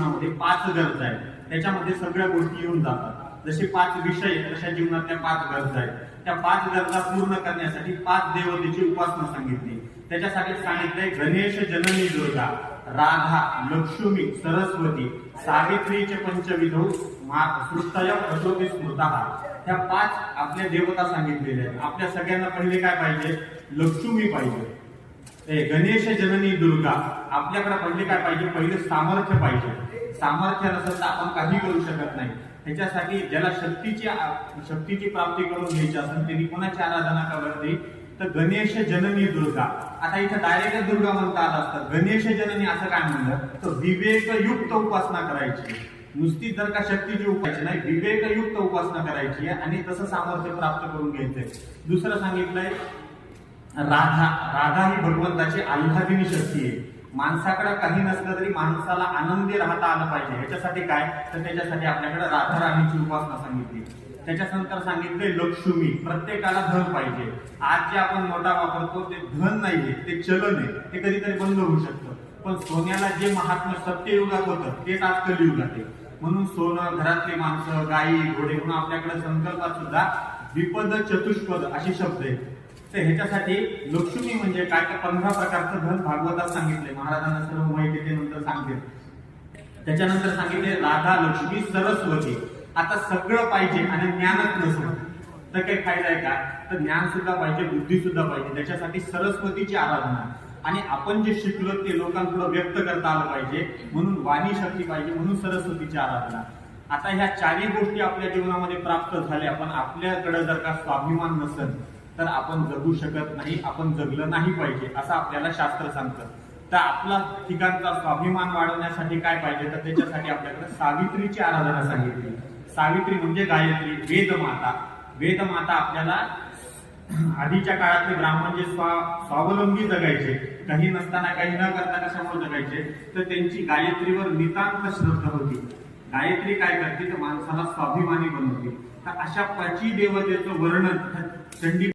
जीवनामध्ये 5 गरजा आहेत, त्याच्यामध्ये सगळ्या गोष्टी येऊन जातात. जसे 5 विषय तशा जीवनातल्या 5 गरजा आहेत. त्या 5 गरजा पूर्ण करण्यासाठी 5 देवतेची उपासना सांगितली. त्याच्यासाठी सांगितलंय गणेश, जननी दुर्गा, राधा, लक्ष्मी, सरस्वती, सावित्रीचे पंचविधौ, सृष्टय अशोकी स्मृतः. ह्या 5 आपल्या देवता सांगितलेल्या आहेत. आपल्या सगळ्यांना पहिले काय पाहिजे? लक्ष्मी पाहिजे. गणेश, जननी दुर्गा. आपल्याकडे पहिले काय पाहिजे? पहिले सामर्थ्य पाहिजे. सामर्थ्य नसेल तर आपण काही करू शकत नाही. त्याच्यासाठी ज्याला शक्तीची प्राप्ती करून घ्यायची असेल त्यांनी कोणाची आराधना करावी? तर गणेश, जननी दुर्गा. आता इथं डायरेक्ट दुर्गा म्हणता आलं असतं. गणेश जननी असं काय म्हणलं तर विवेकयुक्त उपासना करायची. नुसती जर का शक्तीची उपासना नाही, विवेकयुक्त उपासना करायची आहे आणि तसं सामर्थ्य प्राप्त करून घ्यायचंय. दुसरं सांगितलंय राधा. राधा ही भगवंताची आल्हादिनी शक्ती आहे. माणसाकडे काही नसलं तरी माणसाला आनंदी राहता आलं पाहिजे. ह्याच्यासाठी काय? तर त्याच्यासाठी आपल्याकडे राधा राणीची उपासना सांगितली. त्याच्यानंतर सांगितले लक्ष्मी. प्रत्येकाला धन पाहिजे. आज जे आपण नोटा वापरतो ते धन नाहीये, ते चलन आहे. ते कधीतरी बंद होऊ शकतं. पण सोन्याला जे महात्म्य सत्ययुगात होतं तेच आज कलियुगात आहे. म्हणून सोनं, घरातली माणसं, गायी, घोडे म्हणून आपल्याकडे संकल्पात सुद्धा द्विपद, चतुष्पद अशी शब्द आहेत. तर ह्याच्यासाठी लक्ष्मी म्हणजे काय? तर 15 प्रकारचं धन भागवतात सांगितले. महाराजांना सर्व माहिती ते नंतर सांगते. त्याच्यानंतर सांगितले राधा, लक्ष्मी, सरस्वती. आता सगळं पाहिजे आणि ज्ञानच नसेल तर काही फायदा आहे का? तर ज्ञान सुद्धा पाहिजे, बुद्धी सुद्धा पाहिजे. त्याच्यासाठी सरस्वतीची आराधना. आणि आपण जे शिकलो ते लोकांपुढे व्यक्त करता आलं पाहिजे म्हणून वाणी शक्ती पाहिजे, म्हणून सरस्वतीची आराधना. आता ह्या 4ही गोष्टी आपल्या जीवनामध्ये प्राप्त झाल्या, पण आपल्याकडे जर का स्वाभिमान नसेल तर आपण जगू शकत नाही, आपण जगलं नाही पाहिजे असं आपल्याला शास्त्र सांगतं. तर आपला ठिकाणचा स्वाभिमान वाढवण्यासाठी काय पाहिजे? तर त्याच्यासाठी आपल्याकडे सावित्रीची आराधना सांगितली. सावित्री म्हणजे गायत्री, वेदमाता. वेदमाता आपल्याला आधीच्या काळातले ब्राह्मण जे स्वावलंबी जगायचे, काही नसताना काही न करता कशामुळे जगायचे? तर त्यांची गायत्रीवर नितांत श्रद्धा होती. गायत्री काय करते? तर माणसाला स्वाभिमानी बनवते. तर अशा 5 देवतेचं वर्णन चंडी